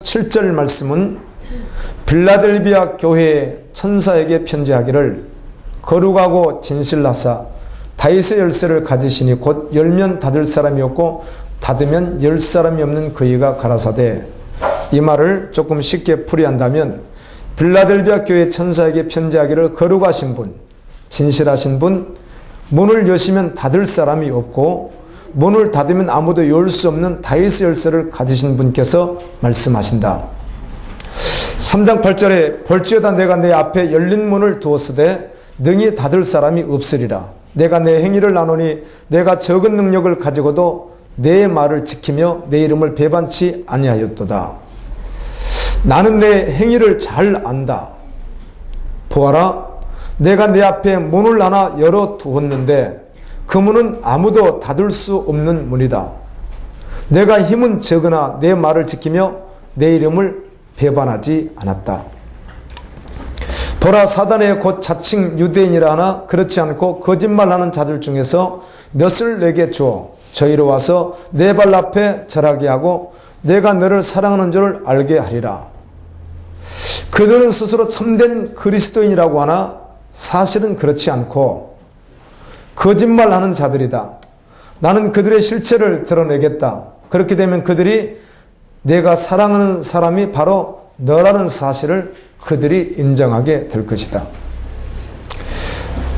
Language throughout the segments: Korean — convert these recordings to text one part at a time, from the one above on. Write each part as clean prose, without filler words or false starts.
7절 말씀은 빌라델비아 교회의 천사에게 편지하기를 거룩하고 진실하사 다윗의 열쇠를 가지시니 곧 열면 닫을 사람이 없고 닫으면 열 사람이 없는 그이가 가라사대. 이 말을 조금 쉽게 풀이한다면 빌라델비아 교회 천사에게 편지하기를 거룩하신 분, 진실하신 분, 문을 여시면 닫을 사람이 없고 문을 닫으면 아무도 열 수 없는 다윗의 열쇠를 가지신 분께서 말씀하신다. 3장 8절에 볼지어다 내가 내 앞에 열린 문을 두었으되 능히 닫을 사람이 없으리라. 내가 내 행위를 아노니 내가 적은 능력을 가지고도 내 말을 지키며 내 이름을 배반치 아니하였도다. 나는 내 행위를 잘 안다. 보아라, 내가 내 앞에 문을 하나 열어 두었는데 그 문은 아무도 닫을 수 없는 문이다. 내가 힘은 적으나 내 말을 지키며 내 이름을 배반하지 않았다. 보라, 사단의 곧 자칭 유대인이라 하나 그렇지 않고 거짓말하는 자들 중에서 몇을 내게 주어 저희로 와서 내 발 앞에 절하게 하고 내가 너를 사랑하는 줄을 알게 하리라. 그들은 스스로 참된 그리스도인이라고 하나 사실은 그렇지 않고 거짓말하는 자들이다. 나는 그들의 실체를 드러내겠다. 그렇게 되면 그들이 내가 사랑하는 사람이 바로 너라는 사실을 그들이 인정하게 될 것이다.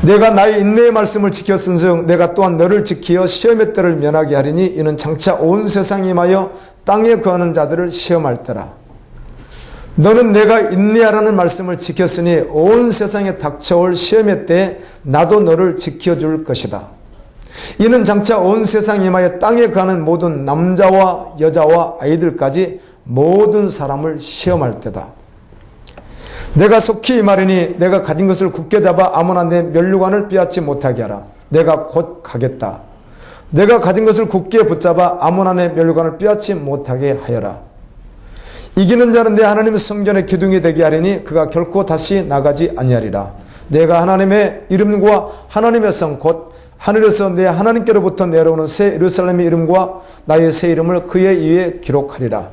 내가 나의 인내의 말씀을 지켰은즉 내가 또한 너를 지키어 시험의 때를 면하게 하리니 이는 장차 온 세상에 임하여 땅에 거하는 자들을 시험할 때라. 너는 내가 인내하라는 말씀을 지켰으니 온 세상에 닥쳐올 시험의 때에 나도 너를 지켜줄 것이다. 이는 장차 온 세상에 임하여 땅에 가는 모든 남자와 여자와 아이들까지 모든 사람을 시험할 때다. 내가 속히 이 말이니 내가 가진 것을 굳게 잡아 아무나 내 면류관을 빼앗지 못하게 하라. 내가 곧 가겠다. 내가 가진 것을 굳게 붙잡아 아무나 내 면류관을 빼앗지 못하게 하여라. 이기는 자는 내 하나님의 성전의 기둥이 되게 하리니 그가 결코 다시 나가지 아니하리라. 내가 하나님의 이름과 하나님의 성 곧 하늘에서 내 하나님께로부터 내려오는 새 예루살렘의 이름과 나의 새 이름을 그의 위에 기록하리라.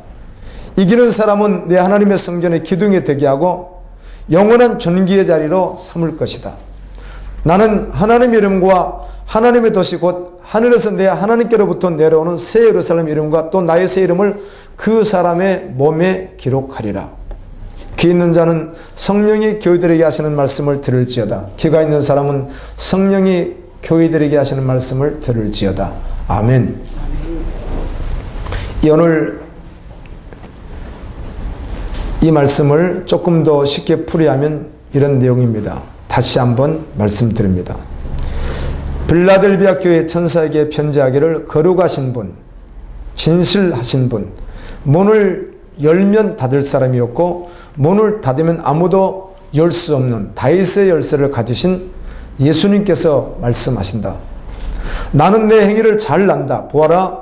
이기는 사람은 내 하나님의 성전의 기둥이 되게 하고 영원한 존귀의 자리로 삼을 것이다. 나는 하나님의 이름과 하나님의 도시 곧 하늘에서 내 하나님께로부터 내려오는 새 예루살렘 이름과 또 나의 새 이름을 그 사람의 몸에 기록하리라. 귀 있는 자는 성령이 교회들에게 하시는 말씀을 들을지어다. 귀가 있는 사람은 성령이 교회들에게 하시는 말씀을 들을지어다. 아멘. 오늘 이 말씀을 조금 더 쉽게 풀이하면 이런 내용입니다. 다시 한번 말씀드립니다. 빌라델비아 교회 천사에게 편지하기를 거룩하신 분, 진실하신 분, 문을 열면 닫을 사람이 없고 문을 닫으면 아무도 열 수 없는 다윗의 열쇠를 가지신 예수님께서 말씀하신다. 나는 내 행위를 잘 안다. 보아라,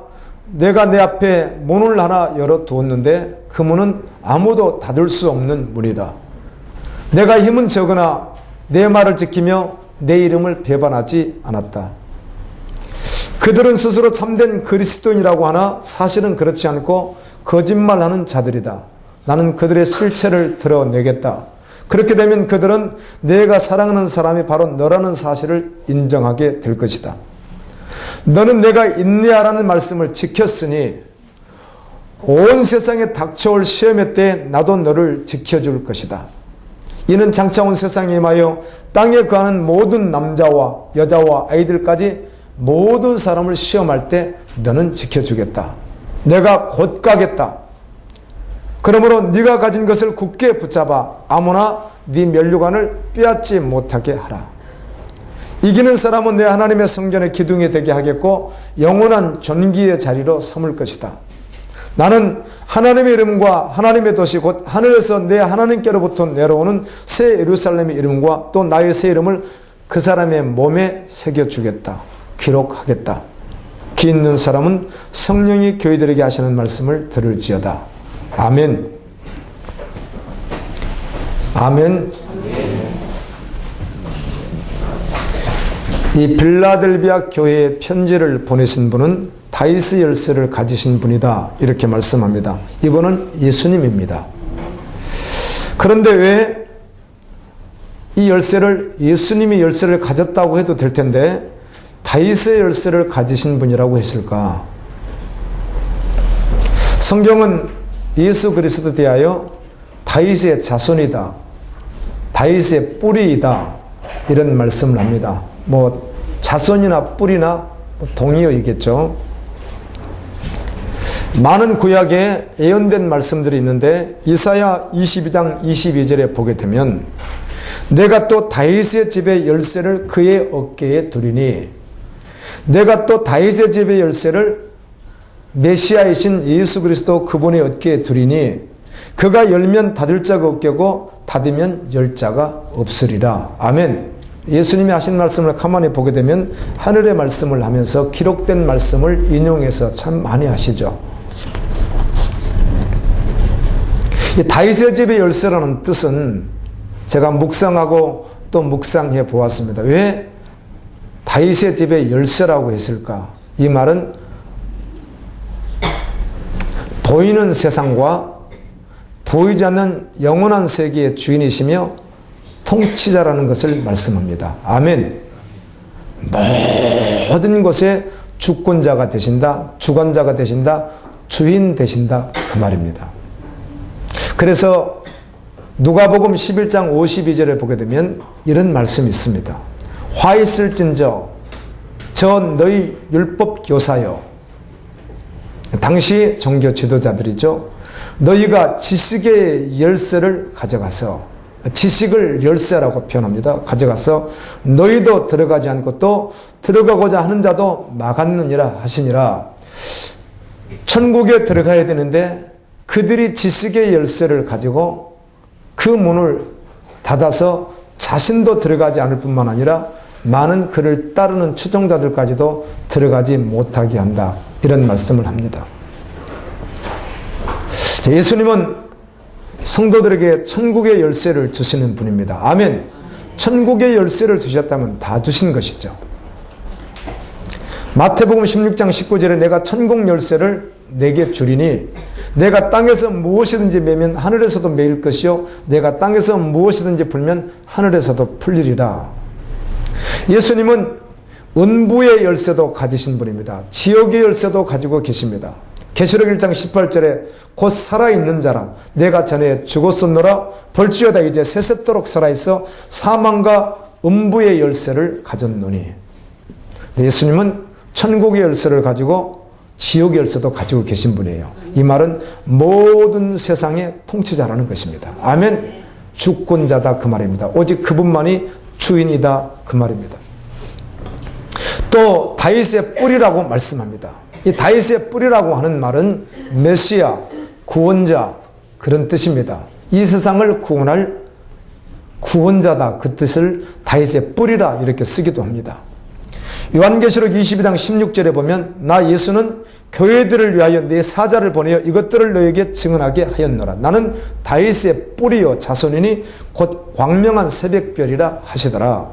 내가 내 앞에 문을 하나 열어 두었는데 그 문은 아무도 닫을 수 없는 문이다. 내가 힘은 적으나 내 말을 지키며 내 이름을 배반하지 않았다. 그들은 스스로 참된 그리스도인이라고 하나 사실은 그렇지 않고 거짓말하는 자들이다. 나는 그들의 실체를 드러내겠다. 그렇게 되면 그들은 내가 사랑하는 사람이 바로 너라는 사실을 인정하게 될 것이다. 너는 내가 인내하라는 말씀을 지켰으니 온 세상에 닥쳐올 시험의 때에 나도 너를 지켜줄 것이다. 이는 장차 온 세상에 임하여 땅에 거하는 모든 남자와 여자와 아이들까지 모든 사람을 시험할 때 너는 지켜주겠다. 내가 곧 가겠다. 그러므로 네가 가진 것을 굳게 붙잡아 아무나 네 면류관을 빼앗지 못하게 하라. 이기는 사람은 내 하나님의 성전의 기둥이 되게 하겠고 영원한 존귀의 자리로 삼을 것이다. 나는 하나님의 이름과 하나님의 도시 곧 하늘에서 내 하나님께로부터 내려오는 새 예루살렘의 이름과 또 나의 새 이름을 그 사람의 몸에 새겨주겠다. 기록하겠다. 귀 있는 사람은 성령이 교회들에게 하시는 말씀을 들을지어다. 아멘. 아멘. 이 빌라델비아 교회에 편지를 보내신 분은 다윗의 열쇠를 가지신 분이다. 이렇게 말씀합니다. 이분은 예수님입니다. 그런데 왜 이 열쇠를 예수님이 열쇠를 가졌다고 해도 될 텐데 다윗의 열쇠를 가지신 분이라고 했을까? 성경은 예수 그리스도에 대하여 다윗의 자손이다, 다윗의 뿌리이다 이런 말씀을 합니다. 뭐 자손이나 뿌리나 동의어이겠죠. 많은 구약에 예언된 말씀들이 있는데 이사야 22장 22절에 보게 되면 내가 또 다윗의 집의 열쇠를 그의 어깨에 두리니, 내가 또 다윗의 집의 열쇠를 메시아이신 예수 그리스도 그분의 어깨에 두리니 그가 열면 닫을 자가 없겠고 닫으면 열 자가 없으리라. 아멘. 예수님이 하신 말씀을 가만히 보게 되면 하늘의 말씀을 하면서 기록된 말씀을 인용해서 참 많이 하시죠. 이 다윗의 집의 열쇠라는 뜻은 제가 묵상하고 또 묵상해 보았습니다. 왜 다윗의 집의 열쇠라고 했을까? 이 말은 보이는 세상과 보이지 않는 영원한 세계의 주인이시며 통치자라는 것을 말씀합니다. 아멘. 모든 것에 주권자가 되신다, 주관자가 되신다, 주인 되신다 그 말입니다. 그래서 누가복음 11장 52절에 보게 되면 이런 말씀이 있습니다. 화 있을진저 저 너희 율법 교사여, 당시 종교 지도자들이죠. 너희가 지식의 열쇠를 가져가서, 지식을 열쇠라고 표현합니다. 가져가서 너희도 들어가지 않고 또 들어가고자 하는 자도 막았느니라 하시니라. 천국에 들어가야 되는데 그들이 지식의 열쇠를 가지고 그 문을 닫아서 자신도 들어가지 않을 뿐만 아니라 많은 그를 따르는 추종자들까지도 들어가지 못하게 한다. 이런 말씀을 합니다. 예수님은 성도들에게 천국의 열쇠를 주시는 분입니다. 아멘. 천국의 열쇠를 주셨다면 다 주신 것이죠. 마태복음 16장 19절에 내가 천국 열쇠를 내게 주리니 내가 땅에서 무엇이든지 매면 하늘에서도 매일 것이요 내가 땅에서 무엇이든지 풀면 하늘에서도 풀리리라. 예수님은 은부의 열쇠도 가지신 분입니다. 지옥의 열쇠도 가지고 계십니다. 계시록 1장 18절에 곧 살아있는 자라 내가 전에 죽었었노라 벌지어다 이제 세세토록 살아있어 사망과 음부의 열쇠를 가졌노니. 예수님은 천국의 열쇠를 가지고 지옥의 열쇠도 가지고 계신 분이에요. 이 말은 모든 세상의 통치자라는 것입니다. 아멘. 주권자다 그 말입니다. 오직 그분만이 주인이다 그 말입니다. 또 다윗의 뿌리라고 말씀합니다. 이 다윗의 뿌리라고 하는 말은 메시아, 구원자 그런 뜻입니다. 이 세상을 구원할 구원자다 그 뜻을 다윗의 뿌리라 이렇게 쓰기도 합니다. 요한계시록 22장 16절에 보면 나 예수는 교회들을 위하여 내 사자를 보내어 이것들을 너에게 증언하게 하였노라. 나는 다윗의 뿌리요 자손이니 곧 광명한 새벽별이라 하시더라.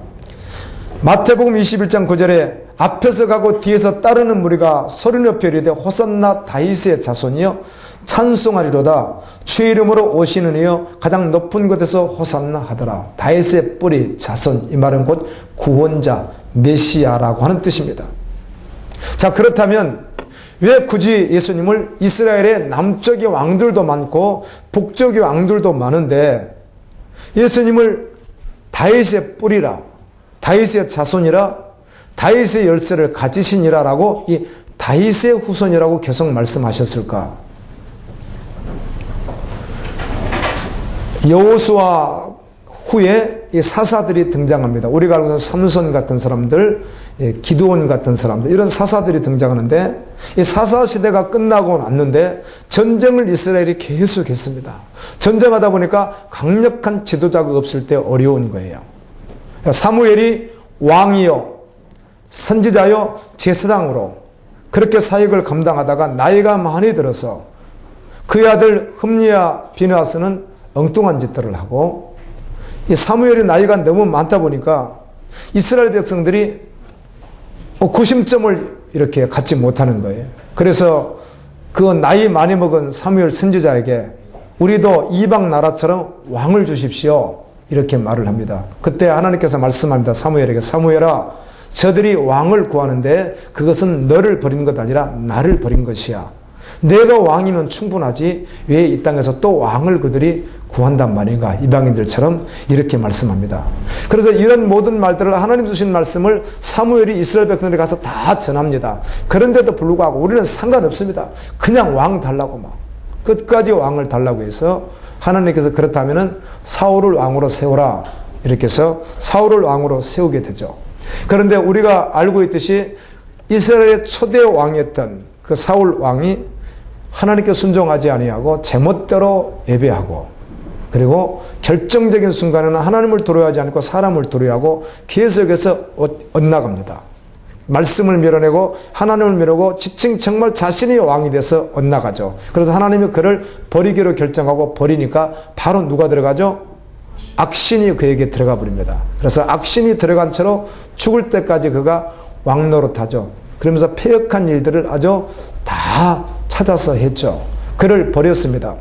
마태복음 21장 9절에 앞에서 가고 뒤에서 따르는 무리가 소리 높여 이르되 호산나 다윗의 자손이여 찬송하리로다. 주의 이름으로 오시는 이여 가장 높은 곳에서 호산나 하더라. 다윗의 뿌리 자손 이 말은 곧 구원자 메시아라고 하는 뜻입니다. 자, 그렇다면 왜 굳이 예수님을 이스라엘의 남쪽의 왕들도 많고 북쪽의 왕들도 많은데 예수님을 다윗의 뿌리라, 다윗의 자손이라, 다윗의 열쇠를 가지시니라라고 이 다윗의 후손이라고 계속 말씀하셨을까? 여호수아 후에 이 사사들이 등장합니다. 우리가 알고 있는 삼손 같은 사람들, 기드온 같은 사람들, 이런 사사들이 등장하는데 이 사사 시대가 끝나고 났는데 전쟁을 이스라엘이 계속했습니다. 전쟁하다 보니까 강력한 지도자가 없을 때 어려운 거예요. 사무엘이 왕이요, 선지자요, 제사장으로 그렇게 사역을 감당하다가 나이가 많이 들어서 그의 아들 흠니와 비느하스는 엉뚱한 짓들을 하고 이 사무엘이 나이가 너무 많다 보니까 이스라엘 백성들이 구심점을 이렇게 갖지 못하는 거예요. 그래서 그 나이 많이 먹은 사무엘 선지자에게 우리도 이방 나라처럼 왕을 주십시오. 이렇게 말을 합니다. 그때 하나님께서 말씀합니다. 사무엘에게, 사무엘아, 저들이 왕을 구하는데 그것은 너를 버린 것 아니라 나를 버린 것이야. 내가 왕이면 충분하지 왜 이 땅에서 또 왕을 그들이 구한단 말인가. 이방인들처럼 이렇게 말씀합니다. 그래서 이런 모든 말들을 하나님 주신 말씀을 사무엘이 이스라엘 백성들이 가서 다 전합니다. 그런데도 불구하고 우리는 상관없습니다. 그냥 왕 달라고 막 끝까지 왕을 달라고 해서 하나님께서 그렇다면은 사울을 왕으로 세우라 이렇게 해서 사울을 왕으로 세우게 되죠. 그런데 우리가 알고 있듯이 이스라엘의 초대 왕이었던 그 사울 왕이 하나님께 순종하지 아니하고 제멋대로 예배하고 그리고 결정적인 순간에는 하나님을 두려워하지 않고 사람을 두려워하고 계속해서 엇나갑니다. 말씀을 밀어내고 하나님을 미루고 지칭 정말 자신이 왕이 돼서 엇나가죠. 그래서 하나님이 그를 버리기로 결정하고 버리니까 바로 누가 들어가죠? 악신이 그에게 들어가 버립니다. 그래서 악신이 들어간 채로 죽을 때까지 그가 왕노릇하죠. 그러면서 패역한 일들을 아주 다 찾아서 했죠. 그를 버렸습니다.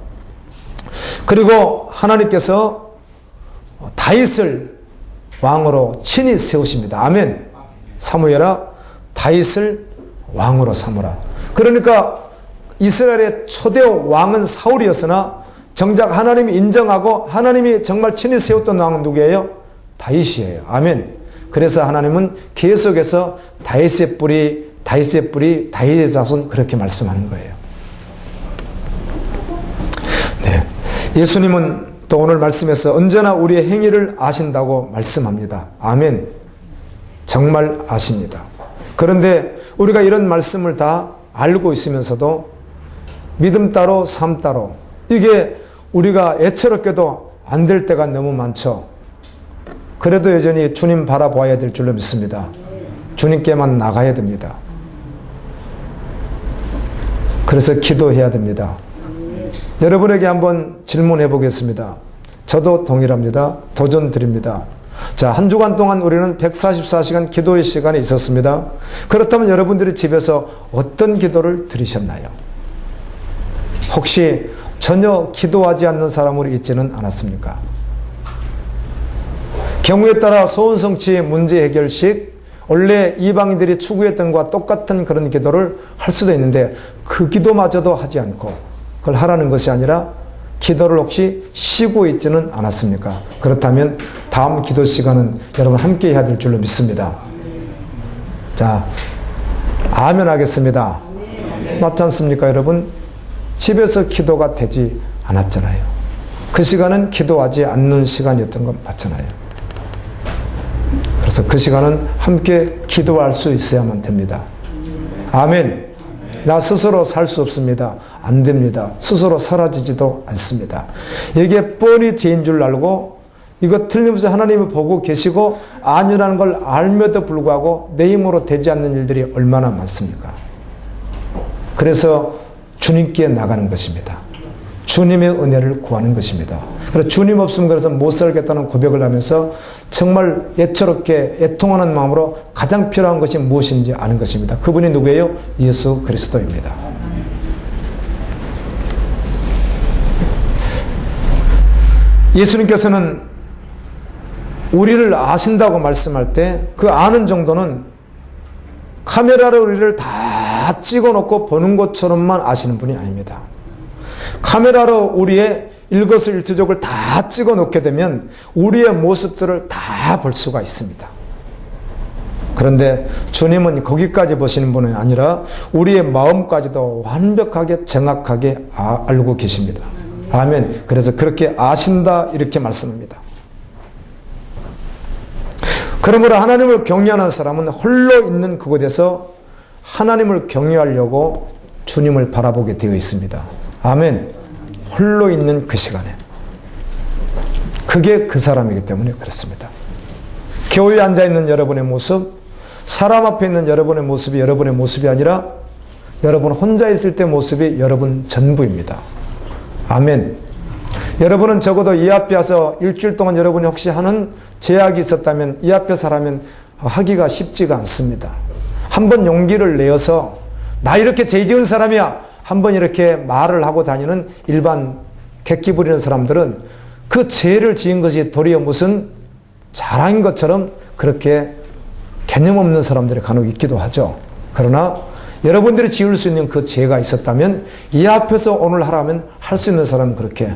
그리고 하나님께서 다윗을 왕으로 친히 세우십니다. 아멘. 사무엘아, 다윗을 왕으로 삼으라. 그러니까 이스라엘의 초대 왕은 사울이었으나 정작 하나님이 인정하고 하나님이 정말 친히 세웠던 왕은 누구예요? 다윗이에요. 아멘. 그래서 하나님은 계속해서 다윗의 뿌리, 다윗의 자손 그렇게 말씀하는 거예요. 네. 예수님은 또 오늘 말씀에서 언제나 우리의 행위를 아신다고 말씀합니다. 아멘. 정말 아십니다. 그런데 우리가 이런 말씀을 다 알고 있으면서도 믿음 따로 삶 따로 이게 우리가 애처롭게도 안 될 때가 너무 많죠. 그래도 여전히 주님 바라보아야 될 줄로 믿습니다. 주님께만 나가야 됩니다. 그래서 기도해야 됩니다. 여러분에게 한번 질문해 보겠습니다. 저도 동일합니다. 도전 드립니다. 자, 한 주간 동안 우리는 144시간 기도의 시간이 있었습니다. 그렇다면 여러분들이 집에서 어떤 기도를 드리셨나요? 혹시 전혀 기도하지 않는 사람으로 있지는 않았습니까? 경우에 따라 소원성취 문제 해결식, 원래 이방인들이 추구했던 것과 똑같은 그런 기도를 할 수도 있는데 그 기도마저도 하지 않고 그걸 하라는 것이 아니라 기도를 혹시 쉬고 있지는 않았습니까? 그렇다면 다음 기도 시간은 여러분 함께 해야 될 줄로 믿습니다. 자, 아멘 하겠습니다. 맞지 않습니까, 여러분? 집에서 기도가 되지 않았잖아요. 그 시간은 기도하지 않는 시간이었던 건 맞잖아요. 그래서 그 시간은 함께 기도할 수 있어야만 됩니다. 아멘. 나 스스로 살 수 없습니다. 안 됩니다. 스스로 사라지지도 않습니다. 이게 뻔히 죄인 줄 알고 이거 틀림없이 하나님이 보고 계시고 아니라는 걸 알면도 불구하고 내 힘으로 되지 않는 일들이 얼마나 많습니까? 그래서 주님께 나가는 것입니다. 주님의 은혜를 구하는 것입니다. 그래서 주님 없으면 그래서 못 살겠다는 고백을 하면서 정말 애처롭게 애통하는 마음으로 가장 필요한 것이 무엇인지 아는 것입니다. 그분이 누구예요? 예수 그리스도입니다. 예수님께서는 우리를 아신다고 말씀할 때 그 아는 정도는 카메라로 우리를 다 찍어놓고 보는 것처럼만 아시는 분이 아닙니다. 카메라로 우리의 일거수일투족을 다 찍어놓게 되면 우리의 모습들을 다 볼 수가 있습니다. 그런데 주님은 거기까지 보시는 분이 아니라 우리의 마음까지도 완벽하게 정확하게 알고 계십니다. 아멘. 그래서 그렇게 아신다 이렇게 말씀합니다. 그러므로 하나님을 경외하는 사람은 홀로 있는 그곳에서 하나님을 경외하려고 주님을 바라보게 되어 있습니다. 아멘. 홀로 있는 그 시간에. 그게 그 사람이기 때문에 그렇습니다. 교회에 앉아있는 여러분의 모습, 사람 앞에 있는 여러분의 모습이 여러분의 모습이 아니라 여러분 혼자 있을 때 모습이 여러분 전부입니다. 아멘. 여러분은 적어도 이 앞에 와서 일주일 동안 여러분이 혹시 하는 제약이 있었다면 이 앞에서 하라면 하기가 쉽지가 않습니다. 한번 용기를 내어서 나 이렇게 죄 지은 사람이야 한번 이렇게 말을 하고 다니는 일반 객기 부리는 사람들은 그 죄를 지은 것이 도리어 무슨 자랑인 것처럼 그렇게 개념 없는 사람들이 간혹 있기도 하죠. 그러나 여러분들이 지을 수 있는 그 죄가 있었다면 이 앞에서 오늘 하라면 할 수 있는 사람은 그렇게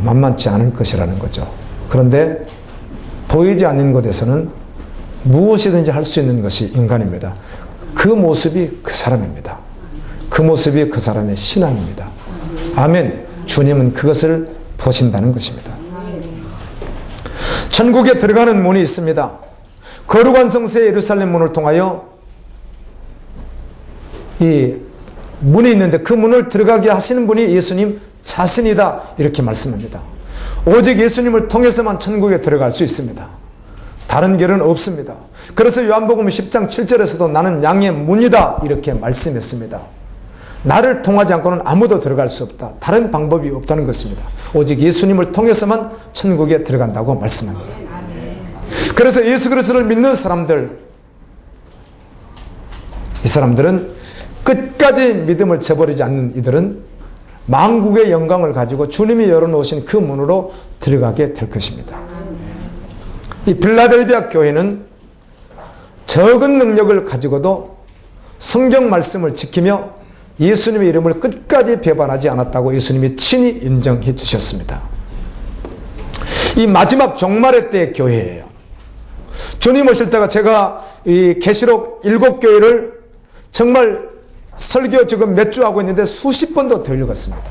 만만치 않을 것이라는 거죠. 그런데 보이지 않는 곳에서는 무엇이든지 할 수 있는 것이 인간입니다. 그 모습이 그 사람입니다. 그 모습이 그 사람의 신앙입니다. 아멘. 주님은 그것을 보신다는 것입니다. 천국에 들어가는 문이 있습니다. 거룩한 성세 예루살렘 문을 통하여 이 문이 있는데 그 문을 들어가게 하시는 분이 예수님 자신이다 이렇게 말씀합니다. 오직 예수님을 통해서만 천국에 들어갈 수 있습니다. 다른 길은 없습니다. 그래서 요한복음 10장 7절에서도 나는 양의 문이다 이렇게 말씀했습니다. 나를 통하지 않고는 아무도 들어갈 수 없다. 다른 방법이 없다는 것입니다. 오직 예수님을 통해서만 천국에 들어간다고 말씀합니다. 그래서 예수 그리스도를 믿는 사람들, 이 사람들은 끝까지 믿음을 저버리지 않는 이들은 만국의 영광을 가지고 주님이 열어놓으신 그 문으로 들어가게 될 것입니다. 이 빌라델비아 교회는 적은 능력을 가지고도 성경 말씀을 지키며 예수님의 이름을 끝까지 배반하지 않았다고 예수님이 친히 인정해 주셨습니다. 이 마지막 종말의 때의 교회예요. 주님 오실 때가 제가 이 계시록 7교회를 정말 설교 지금 몇 주 하고 있는데 수십 번도 더 읽었습니다.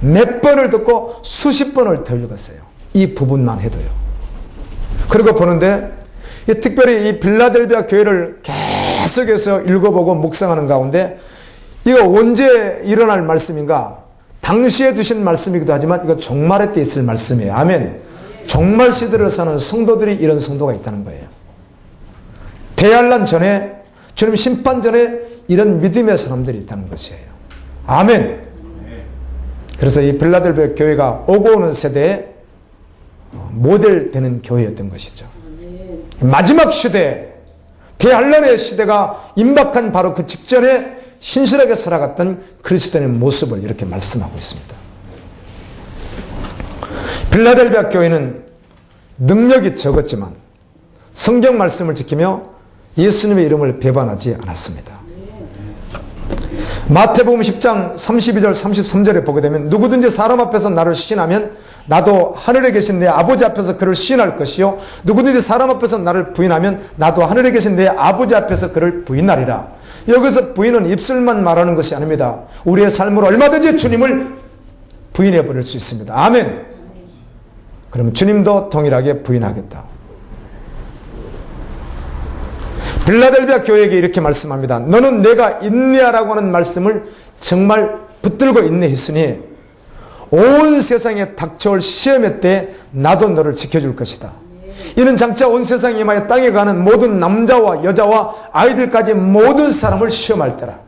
몇 번을 듣고 수십 번을 더 읽었어요. 이 부분만 해도요. 그리고 보는데 특별히 이 빌라델비아 교회를 계속해서 읽어보고 묵상하는 가운데 이거 언제 일어날 말씀인가? 당시에 두신 말씀이기도 하지만 이거 종말의 때 있을 말씀이에요. 아멘. 종말 시대를 사는 성도들이 이런 성도가 있다는 거예요. 대환란 전에 주님 심판 전에 이런 믿음의 사람들이 있다는 것이에요. 아멘. 그래서 이 빌라델비아 교회가 오고 오는 세대에 모델 되는 교회였던 것이죠. 마지막 시대, 대환란의 시대가 임박한 바로 그 직전에 신실하게 살아갔던 그리스도인의 모습을 이렇게 말씀하고 있습니다. 빌라델비아 교회는 능력이 적었지만 성경 말씀을 지키며 예수님의 이름을 배반하지 않았습니다. 마태복음 10장 32절 33절에 보게 되면 누구든지 사람 앞에서 나를 시인하면 나도 하늘에 계신 내 아버지 앞에서 그를 시인할 것이요 누구든지 사람 앞에서 나를 부인하면 나도 하늘에 계신 내 아버지 앞에서 그를 부인하리라. 여기서 부인은 입술만 말하는 것이 아닙니다. 우리의 삶으로 얼마든지 주님을 부인해 버릴 수 있습니다. 아멘. 그러면 주님도 동일하게 부인하겠다. 빌라델비아 교회에게 이렇게 말씀합니다. 너는 내가 인내하라고 하는 말씀을 정말 붙들고 인내했으니 온 세상에 닥쳐올 시험의 때 나도 너를 지켜줄 것이다. 이는 장차 온 세상에 임하여 땅에 가는 모든 남자와 여자와 아이들까지 모든 사람을 시험할 때라.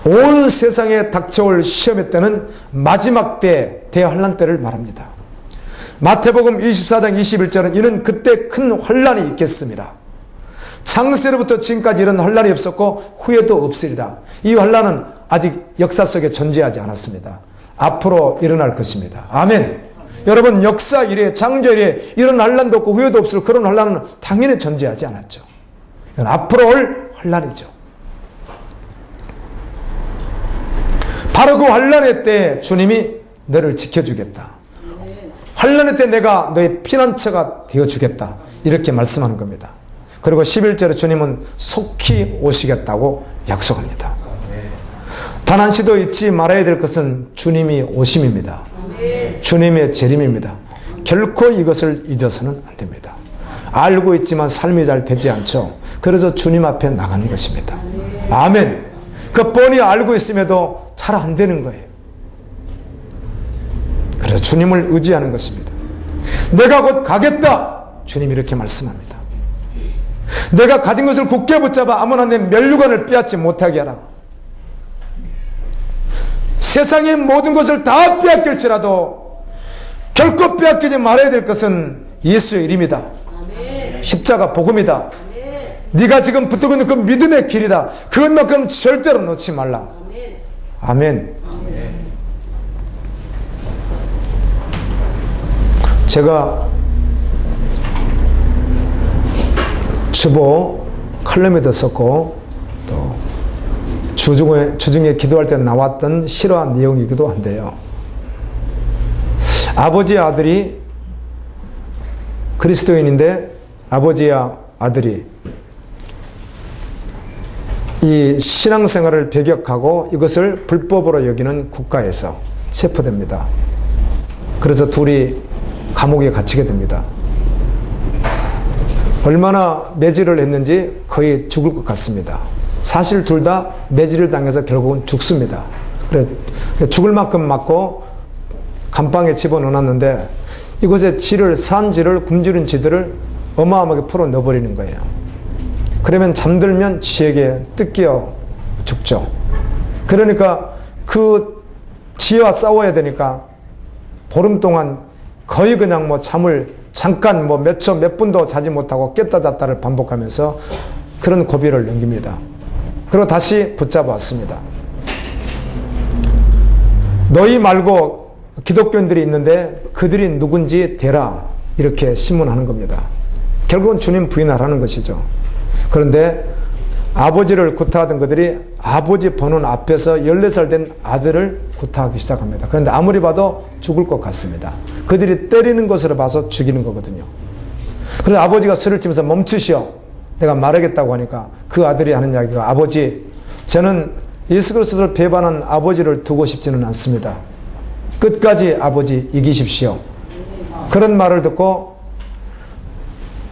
온 세상에 닥쳐올 시험의 때는 마지막 때 대환란 때를 말합니다. 마태복음 24장 21절은 이는 그때 큰 환란이 있겠습니다. 창세로부터 지금까지 이런 환란이 없었고 후에도 없으리라. 이 환란은 아직 역사 속에 존재하지 않았습니다. 앞으로 일어날 것입니다. 아멘. 여러분 역사 이래 창조 이래 이런 환란도 없고 후에도 없을 그런 환란은 당연히 존재하지 않았죠. 이건 앞으로 올 환란이죠. 바로 그 환란의 때 주님이 너를 지켜주겠다. 환란의 때 내가 너의 피난처가 되어주겠다. 이렇게 말씀하는 겁니다. 그리고 11절에 주님은 속히 오시겠다고 약속합니다. 단 한시도 잊지 말아야 될 것은 주님이 오심입니다. 주님의 재림입니다. 결코 이것을 잊어서는 안 됩니다. 알고 있지만 삶이 잘 되지 않죠. 그래서 주님 앞에 나가는 것입니다. 아멘. 그 뻔히 알고 있음에도 잘 안 되는 거예요. 그래서 주님을 의지하는 것입니다. 내가 곧 가겠다. 주님이 이렇게 말씀합니다. 내가 가진 것을 굳게 붙잡아 아무나 내 멸류관을 빼앗지 못하게 하라. 세상의 모든 것을 다 빼앗길지라도 결코 빼앗기지 말아야 될 것은 예수의 이름이다. 십자가 복음이다. 네가 지금 붙들고 있는 그 믿음의 길이다. 그것만큼 절대로 놓지 말라. 아멘. 제가 주보 칼럼에도 썼고 또 주중에 기도할 때 나왔던 실화 내용이기도 한데요. 아버지의 아들이 그리스도인인데 아버지의 아들이 이 신앙생활을 배격하고 이것을 불법으로 여기는 국가에서 체포됩니다. 그래서 둘이 감옥에 갇히게 됩니다. 얼마나 매질을 했는지 거의 죽을 것 같습니다. 사실 둘 다 매질을 당해서 결국은 죽습니다. 그래 죽을 만큼 맞고 감방에 집어넣어놨는데 이곳에 산지를 굶주린 쥐들을 어마어마하게 풀어 넣어버리는 거예요. 그러면 잠들면 쥐에게 뜯겨 죽죠. 그러니까 그 쥐와 싸워야 되니까 보름 동안 거의 그냥 잠을 잠깐 몇 초, 몇 분도 자지 못하고 깼다 잤다를 반복하면서 그런 고비를 넘깁니다. 그리고 다시 붙잡아 왔습니다. 너희 말고 기독교인들이 있는데 그들이 누군지 대라. 이렇게 신문하는 겁니다. 결국은 주님 부인하라는 것이죠. 그런데 아버지를 구타하던 그들이 아버지 보는 앞에서 14살 된 아들을 구타하기 시작합니다. 그런데 아무리 봐도 죽을 것 같습니다. 그들이 때리는 것으로 봐서 죽이는 거거든요. 그래서 아버지가 소리를 치면서 멈추시오. 내가 말하겠다고 하니까 그 아들이 하는 이야기가 아버지, 저는 예수 그리스도를 배반한 아버지를 두고 싶지는 않습니다. 끝까지 아버지 이기십시오. 그런 말을 듣고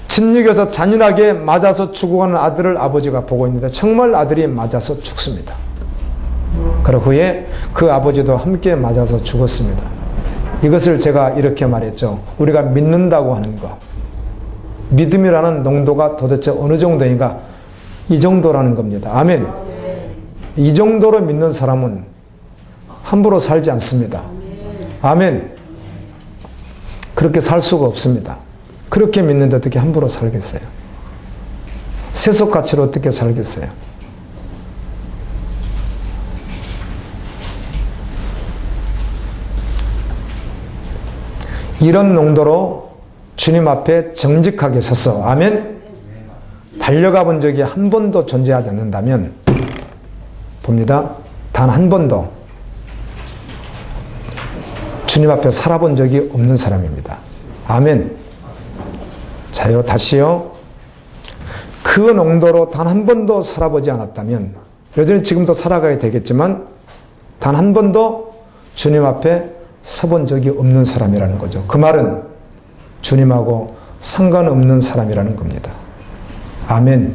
진육에서 잔인하게 맞아서 죽어가는 아들을 아버지가 보고 있는데 정말 아들이 맞아서 죽습니다. 그리고 후에 그 아버지도 함께 맞아서 죽었습니다. 이것을 제가 이렇게 말했죠. 우리가 믿는다고 하는 것, 믿음이라는 농도가 도대체 어느 정도인가? 이 정도라는 겁니다. 아멘. 이 정도로 믿는 사람은 함부로 살지 않습니다. 아멘. 그렇게 살 수가 없습니다. 그렇게 믿는데 어떻게 함부로 살겠어요? 세속가치로 어떻게 살겠어요? 이런 농도로 주님 앞에 정직하게 서서 아멘. 달려가 본 적이 한 번도 존재하지 않는다면 봅니다. 단 한 번도 주님 앞에 살아본 적이 없는 사람입니다. 아멘. 자요, 다시요. 그 농도로 단 한 번도 살아보지 않았다면 여전히 지금도 살아가야 되겠지만 단 한 번도 주님 앞에 서본 적이 없는 사람이라는 거죠. 그 말은 주님하고 상관없는 사람이라는 겁니다. 아멘.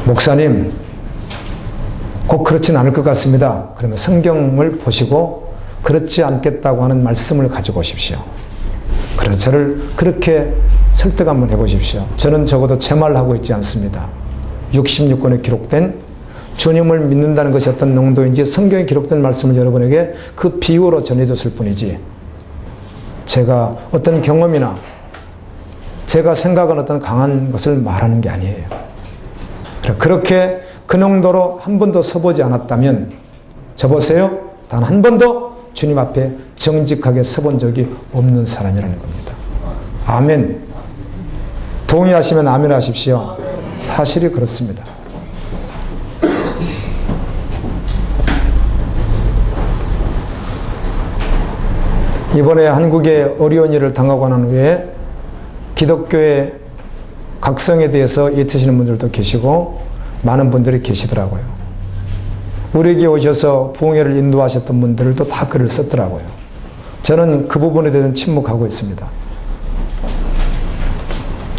목사님, 꼭 그렇지는 않을 것 같습니다. 그러면 성경을 보시고 그렇지 않겠다고 하는 말씀을 가지고 오십시오. 그래서 저를 그렇게 설득 한번 해보십시오. 저는 적어도 제 말 하고 있지 않습니다. 66권에 기록된 주님을 믿는다는 것이 어떤 농도인지 성경에 기록된 말씀을 여러분에게 그 비유로 전해줬을 뿐이지 제가 어떤 경험이나 제가 생각한 어떤 강한 것을 말하는 게 아니에요. 그렇게 그 농도로 한 번도 서보지 않았다면 저 보세요. 단 한 번도 주님 앞에 정직하게 서본 적이 없는 사람이라는 겁니다. 아멘. 동의하시면 아멘 하십시오. 사실이 그렇습니다. 이번에 한국에 어려운 일을 당하고 난 후에 기독교의 각성에 대해서 외치시는 분들도 계시고 많은 분들이 계시더라고요. 우리에게 오셔서 부흥회를 인도하셨던 분들도 다 글을 썼더라고요. 저는 그 부분에 대해서는 침묵하고 있습니다.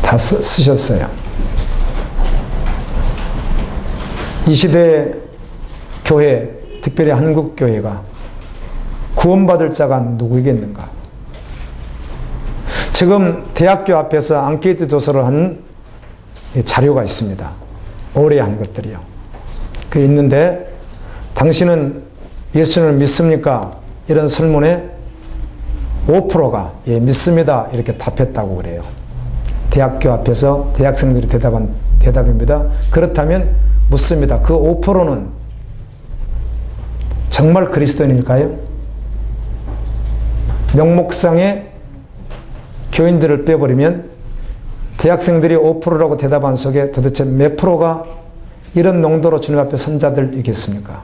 다 쓰셨어요. 이 시대의 교회, 특별히 한국교회가 구원받을 자가 누구이겠는가? 지금 대학교 앞에서 앙케이트 조사를 한 자료가 있습니다. 올해 한 것들이요. 그 있는데 당신은 예수님을 믿습니까? 이런 설문에 5%가 예, 믿습니다. 이렇게 답했다고 그래요. 대학교 앞에서 대학생들이 대답한 대답입니다. 그렇다면 묻습니다. 그 5%는 정말 그리스도인일까요? 명목상의 교인들을 빼버리면 대학생들이 5%라고 대답한 속에 도대체 몇 프로가 이런 농도로 주님 앞에 선 자들이겠습니까?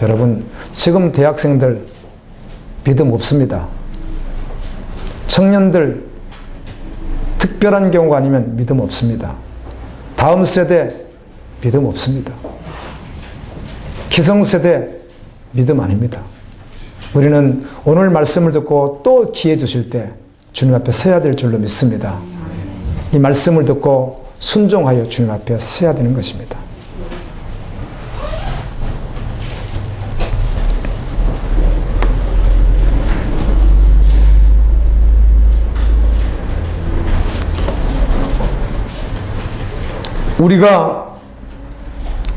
여러분, 지금 대학생들 믿음 없습니다. 청년들 특별한 경우가 아니면 믿음 없습니다. 다음 세대 믿음 없습니다. 기성세대 믿음 아닙니다. 우리는 오늘 말씀을 듣고 또 기회 주실 때 주님 앞에 서야 될 줄로 믿습니다. 이 말씀을 듣고 순종하여 주님 앞에 서야 되는 것입니다. 우리가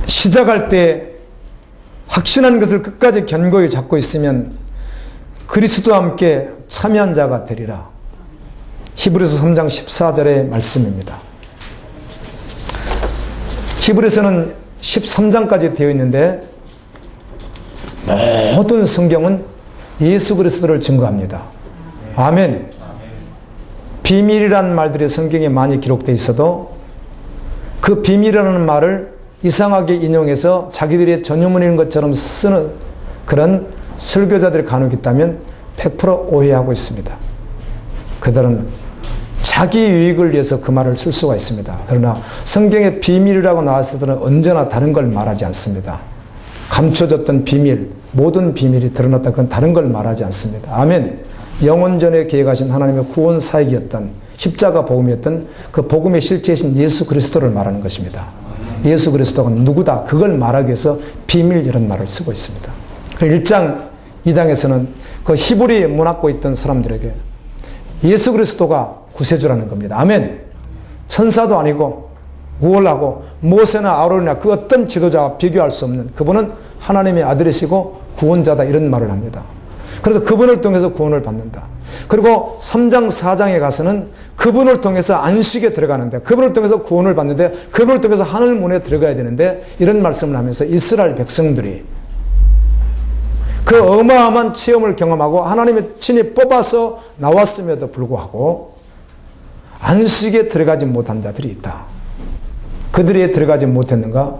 시작할 때 확신한 것을 끝까지 견고히 잡고 있으면 그리스도와 함께 참여한 자가 되리라. 히브리서 3장 14절의 말씀입니다. 히브리서는 13장까지 되어 있는데 모든 성경은 예수 그리스도를 증거합니다. 아멘. 비밀이라는 말들이 성경에 많이 기록되어 있어도 그 비밀이라는 말을 이상하게 인용해서 자기들의 전유문인 것처럼 쓰는 그런 설교자들이 간혹 있다면 100% 오해하고 있습니다. 그들은 자기 유익을 위해서 그 말을 쓸 수가 있습니다. 그러나 성경에 비밀이라고 나왔을 때는 언제나 다른 걸 말하지 않습니다. 감춰졌던 비밀, 모든 비밀이 드러났다. 그건 다른 걸 말하지 않습니다. 아멘. 영원전에 계획하신 하나님의 구원 사역이었던 십자가 복음이었던 그 복음의 실체이신 예수 그리스도를 말하는 것입니다. 예수 그리스도가 누구다 그걸 말하기 위해서 비밀 이런 말을 쓰고 있습니다. 1장 2장에서는 그 히브리 문학고 있던 사람들에게 예수 그리스도가 구세주라는 겁니다. 아멘. 천사도 아니고 우월하고 모세나 아론이나 그 어떤 지도자와 비교할 수 없는 그분은 하나님의 아들이시고 구원자다 이런 말을 합니다. 그래서 그분을 통해서 구원을 받는다. 그리고 3장 4장에 가서는 그분을 통해서 안식에 들어가는데 그분을 통해서 구원을 받는데 그분을 통해서 하늘문에 들어가야 되는데 이런 말씀을 하면서 이스라엘 백성들이 그 어마어마한 체험을 경험하고 하나님의 친히 뽑아서 나왔음에도 불구하고 안식에 들어가지 못한 자들이 있다. 그들이 들어가지 못했는가?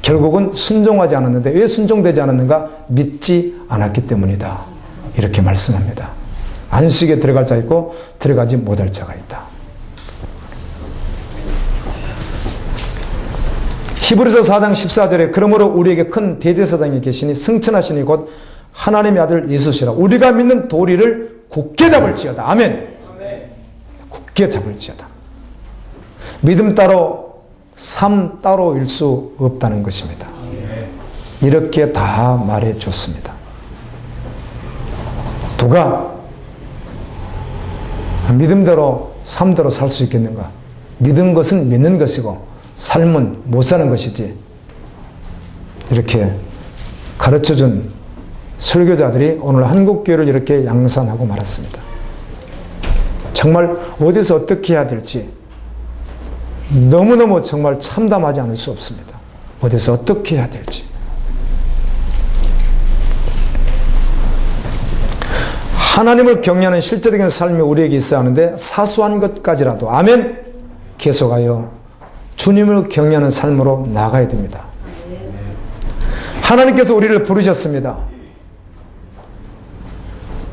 결국은 순종하지 않았는데 왜 순종되지 않았는가? 믿지 않았기 때문이다. 이렇게 말씀합니다. 안식에 들어갈 자 있고 들어가지 못할 자가 있다. 히브리서 4장 14절에 그러므로 우리에게 큰 대제사장이 계시니 승천하시니 곧 하나님의 아들 예수시라. 우리가 믿는 도리를 굳게 잡을지어다. 아멘. 굳게 잡을지어다. 믿음 따로 삶 따로일 수 없다는 것입니다. 이렇게 다 말해 줬습니다. 누가 믿음대로 삶대로 살 수 있겠는가? 믿은 것은 믿는 것이고 삶은 못 사는 것이지. 이렇게 가르쳐준 설교자들이 오늘 한국교회를 이렇게 양산하고 말았습니다. 정말 어디서 어떻게 해야 될지 너무너무 정말 참담하지 않을 수 없습니다. 어디서 어떻게 해야 될지. 하나님을 경외하는 실제적인 삶이 우리에게 있어야 하는데 사소한 것까지라도 아멘 계속하여 주님을 경외하는 삶으로 나아가야 됩니다. 하나님께서 우리를 부르셨습니다.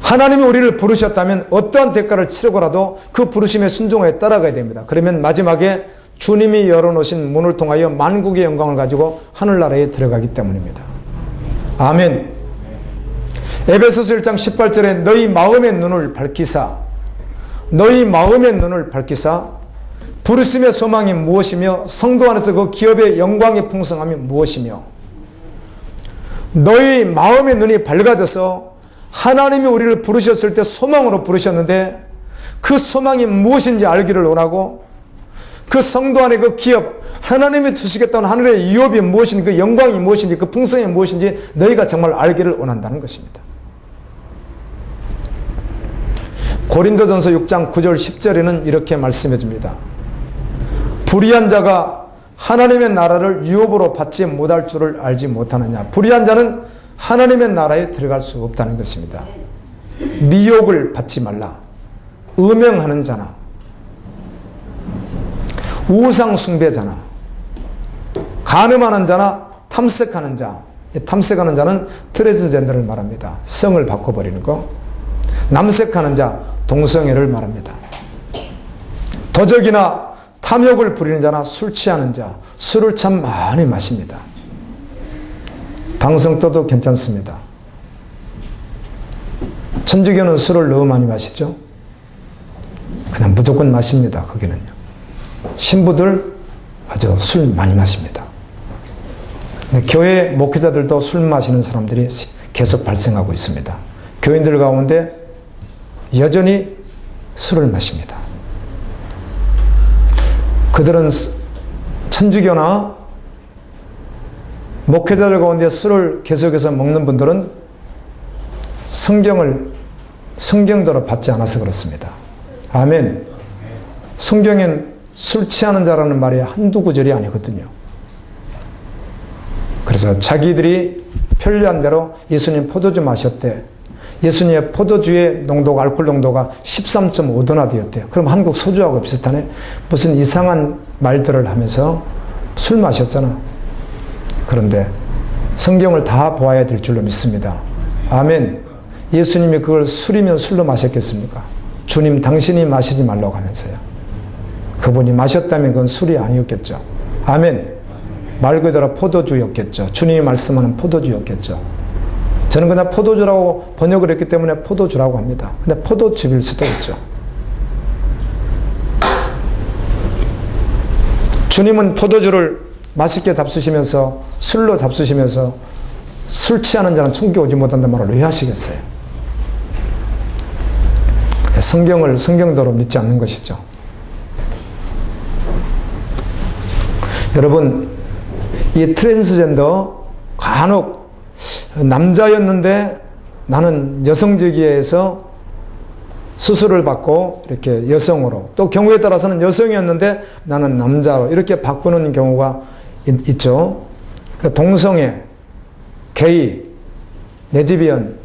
하나님이 우리를 부르셨다면 어떠한 대가를 치르고라도 그 부르심에 순종하여 따라가야 됩니다. 그러면 마지막에 주님이 열어놓으신 문을 통하여 만국의 영광을 가지고 하늘나라에 들어가기 때문입니다. 아멘. 에베소서 1장 18절에 너희 마음의 눈을 밝히사 부르심의 소망이 무엇이며 성도 안에서 그 기업의 영광의 풍성함이 무엇이며 너희 마음의 눈이 밝아져서 하나님이 우리를 부르셨을 때 소망으로 부르셨는데 그 소망이 무엇인지 알기를 원하고 그 성도 안에 그 기업 하나님이 주시겠다는 하늘의 유업이 무엇인지 그 영광이 무엇인지 그 풍성이 무엇인지 너희가 정말 알기를 원한다는 것입니다. 고린도전서 6장 9절 10절에는 이렇게 말씀해 줍니다. 불의한 자가 하나님의 나라를 유업으로 받지 못할 줄을 알지 못하느냐. 불의한 자는 하나님의 나라에 들어갈 수 없다는 것입니다. 미혹을 받지 말라. 음행하는 자나 우상 숭배자나 간음하는 자나 탐색하는 자. 탐색하는 자는 트랜스젠더를 말합니다. 성을 바꿔버리는 거. 남색하는 자, 동성애를 말합니다. 도적이나 탐욕을 부리는 자나 술 취하는 자, 술을 참 많이 마십니다. 방송 떠도 괜찮습니다. 천주교는 술을 너무 많이 마시죠? 그냥 무조건 마십니다. 거기는요. 신부들 아주 술 많이 마십니다. 근데 교회 목회자들도 술 마시는 사람들이 계속 발생하고 있습니다. 교인들 가운데 여전히 술을 마십니다. 그들은 천주교나 목회자들 가운데 술을 계속해서 먹는 분들은 성경대로 받지 않아서 그렇습니다. 아멘. 성경엔 술 취하는 자라는 말이 한두 구절이 아니거든요. 그래서 자기들이 편리한 대로 예수님 포도주 마셨대. 예수님의 포도주의 농도가, 알코올 농도가 13.5도나 되었대요. 그럼 한국 소주하고 비슷하네. 무슨 이상한 말들을 하면서 술 마셨잖아. 그런데 성경을 다 보아야 될 줄로 믿습니다. 아멘. 예수님이 그걸 술이면 술로 마셨겠습니까? 주님 당신이 마시지 말라고 하면서요. 그분이 마셨다면 그건 술이 아니었겠죠. 아멘. 말 그대로 포도주였겠죠. 주님이 말씀하는 포도주였겠죠. 저는 그냥 포도주라고 번역을 했기 때문에 포도주라고 합니다. 근데 포도즙일 수도 있죠. 주님은 포도주를 맛있게 잡수시면서 술로 잡수시면서 술 취하는 자는 천국에 오지 못한다는 말을 왜 하시겠어요? 성경을 성경대로 믿지 않는 것이죠. 여러분, 이 트랜스젠더 간혹 남자였는데 나는 여성적이해서 수술을 받고 이렇게 여성으로, 또 경우에 따라서는 여성이었는데 나는 남자로 이렇게 바꾸는 경우가 있죠. 동성애, 게이, 레즈비언,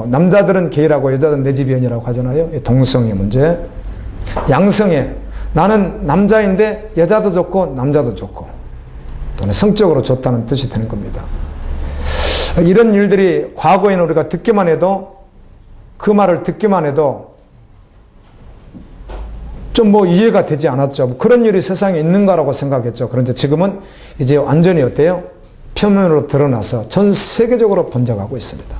남자들은 게이라고 여자들은 레즈비언이라고 하잖아요. 동성애 문제. 양성애, 나는 남자인데 여자도 좋고 남자도 좋고, 또는 성적으로 좋다는 뜻이 되는 겁니다. 이런 일들이 과거에는 우리가 듣기만 해도, 그 말을 듣기만 해도 좀 이해가 되지 않았죠. 그런 일이 세상에 있는가라고 생각했죠. 그런데 지금은 이제 완전히 어때요? 표면으로 드러나서 전 세계적으로 번져가고 있습니다.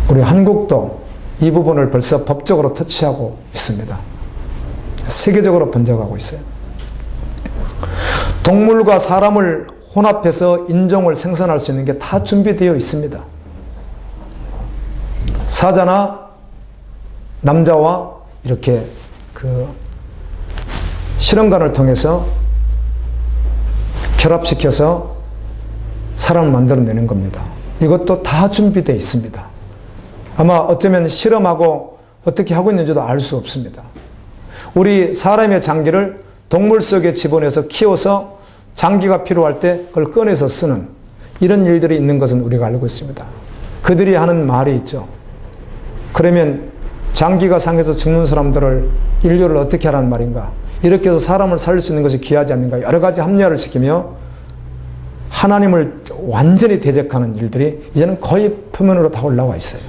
우리 한국도 이 부분을 벌써 법적으로 터치하고 있습니다. 세계적으로 번져가고 있어요. 동물과 사람을 혼합해서 인종을 생산할 수 있는 게 다 준비되어 있습니다. 사자나 남자와 이렇게 실험관을 통해서 결합시켜서 사람을 만들어내는 겁니다. 이것도 다 준비되어 있습니다. 아마 어쩌면 실험하고 어떻게 하고 있는지도 알 수 없습니다. 우리 사람의 장기를 동물 속에 집어넣어서 키워서 장기가 필요할 때 그걸 꺼내서 쓰는 이런 일들이 있는 것은 우리가 알고 있습니다. 그들이 하는 말이 있죠. 그러면 장기가 상해서 죽는 사람들을, 인류를 어떻게 하라는 말인가? 이렇게 해서 사람을 살릴 수 있는 것이 귀하지 않는가? 여러 가지 합리화를 시키며 하나님을 완전히 대적하는 일들이 이제는 거의 표면으로 다 올라와 있어요.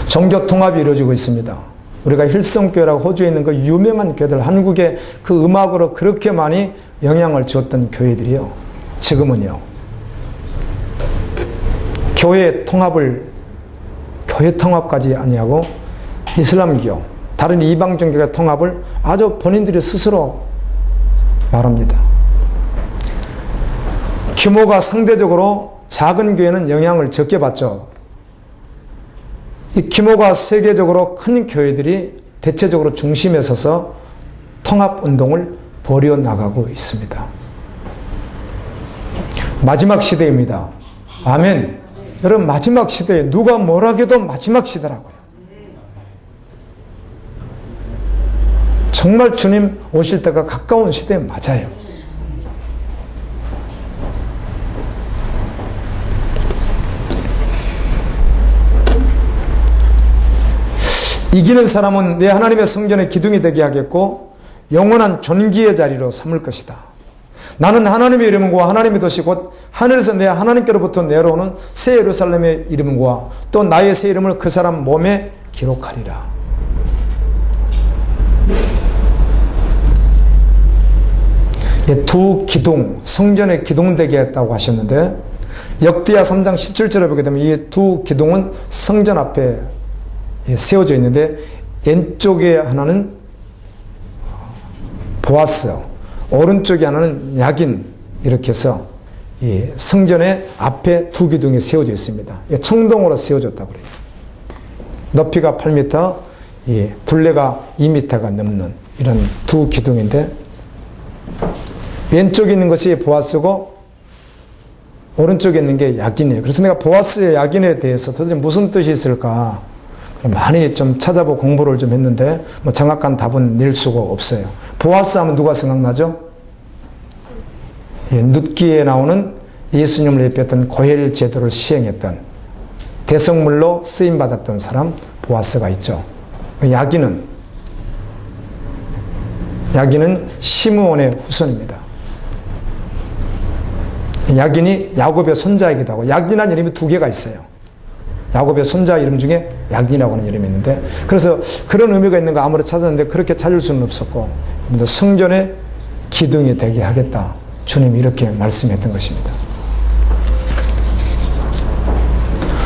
종교 통합이 이루어지고 있습니다. 우리가 힐성교회라고 호주에 있는 그 유명한 교회들, 한국의 그 음악으로 그렇게 많이 영향을 주었던 교회들이요, 지금은요, 교회 통합까지 아니하고 이슬람교, 다른 이방 종교의 통합을 아주 본인들이 스스로 말합니다. 규모가 상대적으로 작은 교회는 영향을 적게 받죠. 이 규모가 세계적으로 큰 교회들이 대체적으로 중심에 서서 통합운동을 벌여나가고 있습니다. 마지막 시대입니다. 아멘. 여러분, 마지막 시대에 누가 뭐라 해도 마지막 시대라고요. 정말 주님 오실 때가 가까운 시대 맞아요. 이기는 사람은 내 하나님의 성전의 기둥이 되게 하겠고 영원한 존귀의 자리로 삼을 것이다. 나는 하나님의 이름과 하나님의 도시 곧 하늘에서 내 하나님께로부터 내려오는 새 예루살렘의 이름과 또 나의 새 이름을 그 사람 몸에 기록하리라. 두 기둥, 성전의 기둥 되게 했다고 하셨는데 역대하 3장 17절에 보게 되면 이 두 기둥은 성전 앞에 세워져 있는데 왼쪽에 하나는 보아스, 오른쪽에 하나는 야긴, 이렇게 해서 이 성전의 앞에 두 기둥이 세워져 있습니다. 청동으로 세워졌다고 그래요. 높이가 8m, 둘레가 2m가 넘는 이런 두 기둥인데 왼쪽에 있는 것이 보아스고 오른쪽에 있는 게 야긴이에요. 그래서 내가 보아스의 야긴에 대해서 도대체 무슨 뜻이 있을까 많이 좀 찾아보고 공부를 좀 했는데 뭐 정확한 답은 낼 수가 없어요. 보아스 하면 누가 생각나죠? 룻기에 나오는 예수님을 예표했던 고혈 제도를 시행했던 대성물로 쓰임받았던 사람 보아스가 있죠. 야긴은 시므온의 후손입니다. 야긴이 야곱의 손자이기도 하고, 야긴이라는 이름이 두 개가 있어요. 야곱의 손자 이름 중에 야긴이라고 하는 이름이 있는데, 그래서 그런 의미가 있는가 아무리 찾았는데 그렇게 찾을 수는 없었고, 성전의 기둥이 되게 하겠다. 주님이 이렇게 말씀했던 것입니다.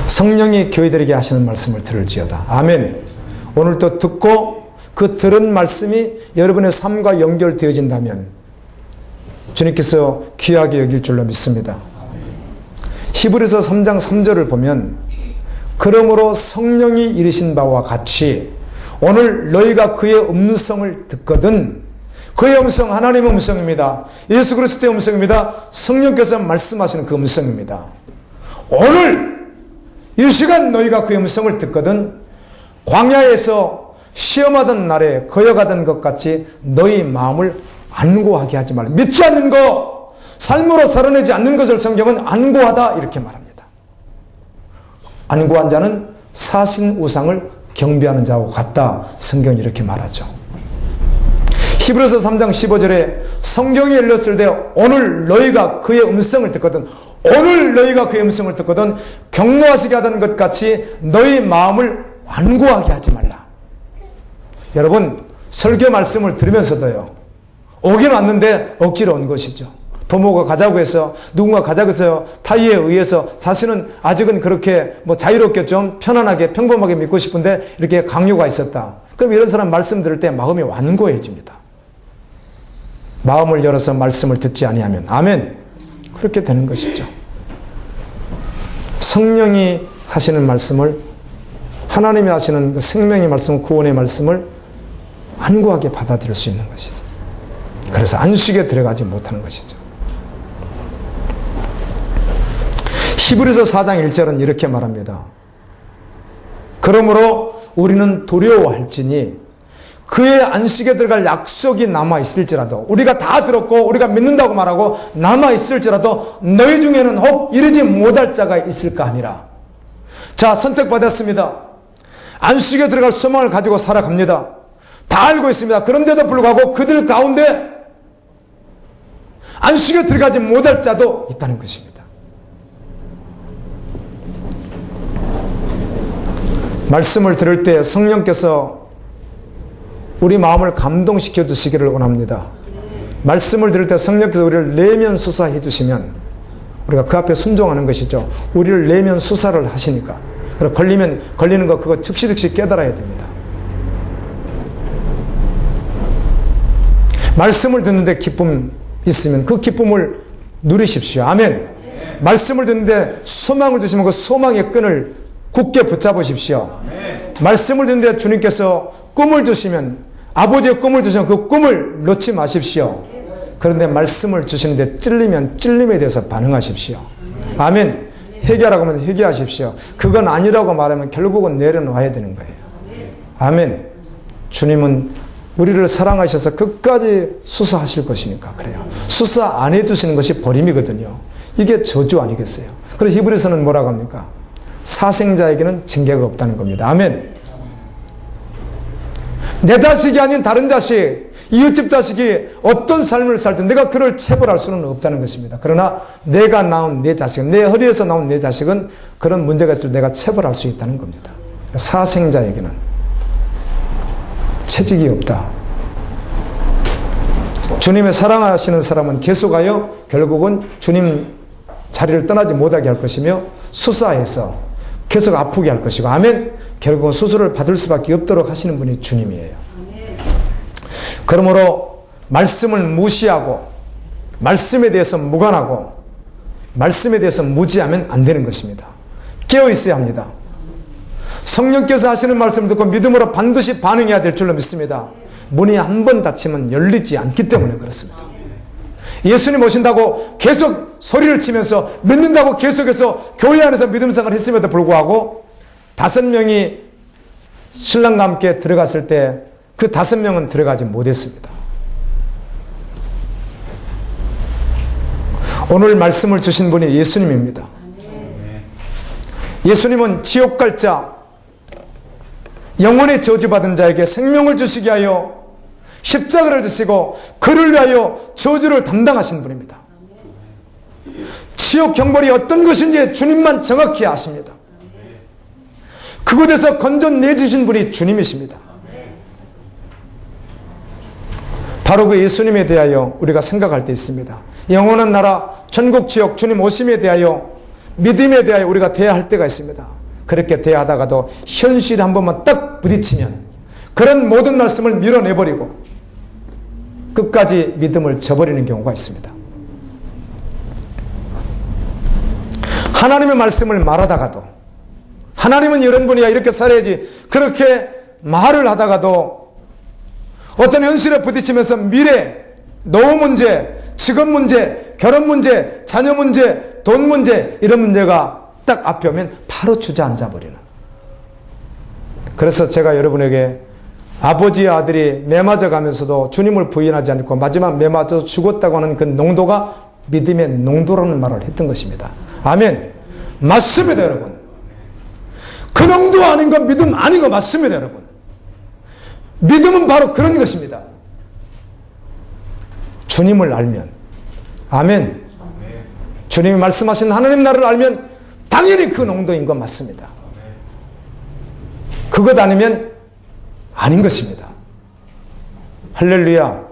성령이 교회들에게 하시는 말씀을 들을지어다. 아멘. 오늘도 듣고 그 들은 말씀이 여러분의 삶과 연결되어진다면 주님께서 귀하게 여길 줄로 믿습니다. 히브리서 3장 3절을 보면 그러므로 성령이 이르신 바와 같이 오늘 너희가 그의 음성을 듣거든. 그의 음성, 하나님의 음성입니다. 예수 그리스도의 음성입니다. 성령께서 말씀하시는 그 음성입니다. 오늘 이 시간 너희가 그의 음성을 듣거든 광야에서 시험하던 날에 거여가던 것 같이 너희 마음을 안고하게 하지 말라. 믿지 않는 것, 삶으로 살아내지 않는 것을 성경은 안고하다 이렇게 말합니다. 안고한 자는 사신 우상을 경배하는 자와 같다. 성경이 이렇게 말하죠. 히브리서 3장 15절에 성경이 열렸을 때 오늘 너희가 그의 음성을 듣거든, 오늘 너희가 그의 음성을 듣거든 경노하시게 하던 것 같이 너희 마음을 완고하게 하지 말라. 여러분, 설교 말씀을 들으면서도요, 오긴 왔는데 억지로 온 것이죠. 부모가 가자고 해서, 누군가 가자고 해서 타의에 의해서 자신은 아직은 그렇게 자유롭게 좀 편안하게 평범하게 믿고 싶은데 이렇게 강요가 있었다. 그럼 이런 사람 말씀 들을 때 마음이 완고해집니다. 마음을 열어서 말씀을 듣지 아니하면, 아멘, 그렇게 되는 것이죠. 성령이 하시는 말씀을, 하나님이 하시는 그 생명의 말씀, 구원의 말씀을 완고하게 받아들일 수 있는 것이죠. 그래서 안식에 들어가지 못하는 것이죠. 히브리서 4장 1절은 이렇게 말합니다. 그러므로 우리는 두려워할지니 그의 안식에 들어갈 약속이 남아있을지라도, 우리가 다 들었고 우리가 믿는다고 말하고 남아있을지라도 너희 중에는 혹 이르지 못할 자가 있을까 하니라. 자, 선택받았습니다. 안식에 들어갈 소망을 가지고 살아갑니다. 다 알고 있습니다. 그런데도 불구하고 그들 가운데 안식에 들어가지 못할 자도 있다는 것입니다. 말씀을 들을 때 성령께서 우리 마음을 감동시켜 주시기를 원합니다. 말씀을 들을 때 성령께서 우리를 내면 수사해 주시면 우리가 그 앞에 순종하는 것이죠. 우리를 내면 수사를 하시니까. 그리고 걸리는 거 그거 즉시 깨달아야 됩니다. 말씀을 듣는데 기쁨 있으면 그 기쁨을 누리십시오. 아멘. 말씀을 듣는데 소망을 주시면 그 소망의 끈을 굳게 붙잡으십시오. 말씀을 듣는데 주님께서 꿈을 주시면, 아버지의 꿈을 주시면 그 꿈을 놓지 마십시오. 그런데 말씀을 주시는데 찔리면 찔림에 대해서 반응하십시오. 아멘. 회개하라고 하면 회개하십시오. 그건 아니라고 말하면 결국은 내려놔야 되는 거예요. 아멘. 주님은 우리를 사랑하셔서 끝까지 수사하실 것이니까 그래요. 수사 안 해두시는 것이 버림이거든요. 이게 저주 아니겠어요. 그래서 히브리서는 뭐라고 합니까? 사생자에게는 징계가 없다는 겁니다. 아멘. 내 자식이 아닌 다른 자식, 이웃집 자식이 어떤 삶을 살든 내가 그를 체벌할 수는 없다는 것입니다. 그러나 내가 낳은 내 자식은, 내 허리에서 나온 내 자식은 그런 문제가 있을 때 내가 체벌할 수 있다는 겁니다. 사생자에게는 채직이 없다. 주님의 사랑하시는 사람은 계속하여 결국은 주님 자리를 떠나지 못하게 할 것이며 수사해서 계속 아프게 할 것이고, 아멘. 결국은 수술을 받을 수밖에 없도록 하시는 분이 주님이에요. 그러므로 말씀을 무시하고 말씀에 대해서 무관하고 말씀에 대해서 무지하면 안 되는 것입니다. 깨어 있어야 합니다. 성령께서 하시는 말씀을 듣고 믿음으로 반드시 반응해야 될 줄로 믿습니다. 문이 한 번 닫히면 열리지 않기 때문에 그렇습니다. 예수님 오신다고 계속 소리를 치면서 믿는다고 계속해서 교회 안에서 믿음 생활을 했음에도 불구하고 5명이 신랑과 함께 들어갔을 때 그 5명은 들어가지 못했습니다. 오늘 말씀을 주신 분이 예수님입니다. 예수님은 지옥 갈 자, 영원히 저주받은 자에게 생명을 주시게 하여 십자가를 지시고 그를 위하여 저주를 담당하신 분입니다. 지옥 형벌이 어떤 것인지 주님만 정확히 아십니다. 그곳에서 건져내주신 분이 주님이십니다. 바로 그 예수님에 대하여 우리가 생각할 때 있습니다. 영원한 나라, 천국 지옥, 주님 오심에 대하여, 믿음에 대하여 우리가 대해할 때가 있습니다. 그렇게 대하다가도 현실에 한 번만 딱 부딪히면 그런 모든 말씀을 밀어내버리고 끝까지 믿음을 저버리는 경우가 있습니다. 하나님의 말씀을 말하다가도, 하나님은 이런 분이야, 이렇게 살아야지, 그렇게 말을 하다가도 어떤 현실에 부딪히면서 미래, 노후 문제, 직업 문제, 결혼 문제, 자녀 문제, 돈 문제, 이런 문제가 딱 앞에 오면 바로 주저앉아 버리는. 그래서 제가 여러분에게 아버지의 아들이 매맞아 가면서도 주님을 부인하지 않고 마지막 매맞아 죽었다고 하는 그 농도가 믿음의 농도라는 말을 했던 것입니다. 아멘. 맞습니다, 여러분. 그 농도 아닌 거 믿음 아닌 거 맞습니다, 여러분. 믿음은 바로 그런 것입니다. 주님을 알면, 아멘. 주님이 말씀하신 하나님 나라를 알면 당연히 그 농도인 건 맞습니다. 그것 아니면 아닌 것입니다. 할렐루야.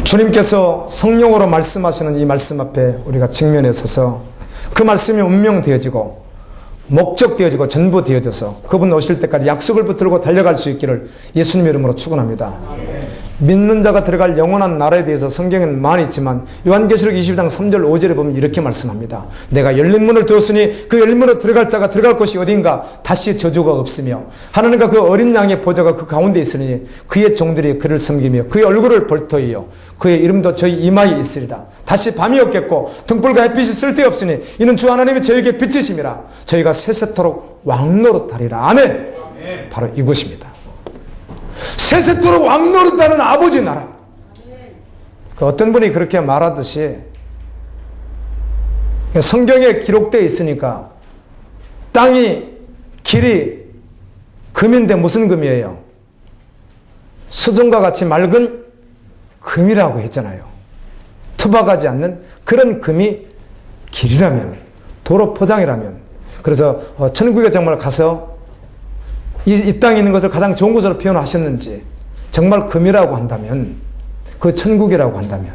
주님께서 성령으로 말씀하시는 이 말씀 앞에 우리가 직면해 서서 그 말씀이 운명되어지고 목적되어지고 전부되어져서 그분 오실 때까지 약속을 붙들고 달려갈 수 있기를 예수님의 이름으로 축원합니다. 믿는 자가 들어갈 영원한 나라에 대해서 성경에는 많이 있지만 요한계시록 20장 3절 5절에 보면 이렇게 말씀합니다. 내가 열린 문을 두었으니 그 열린 문으로 들어갈 자가 들어갈 곳이 어딘가 다시 저주가 없으며 하나님과 그 어린 양의 보좌가 그 가운데 있으니 그의 종들이 그를 섬기며 그의 얼굴을 볼터이요 그의 이름도 저희 이마에 있으리라. 다시 밤이 없겠고 등불과 햇빛이 쓸데없으니 이는 주 하나님이 저에게 빛이심이라. 저희가 세세토록 왕노릇하리라. 아멘. 바로 이곳입니다. 세세토록 왕노릇하는 아버지 나라. 그 어떤 분이 그렇게 말하듯이 성경에 기록되어 있으니까 땅이 길이 금인데 무슨 금이에요? 수정과 같이 맑은 금이라고 했잖아요. 투박하지 않는 그런 금이 길이라면, 도로 포장이라면. 그래서 천국에 정말 가서 이 땅에 있는 것을 가장 좋은 것으로 표현하셨는지 정말 금이라고 한다면, 그 천국이라고 한다면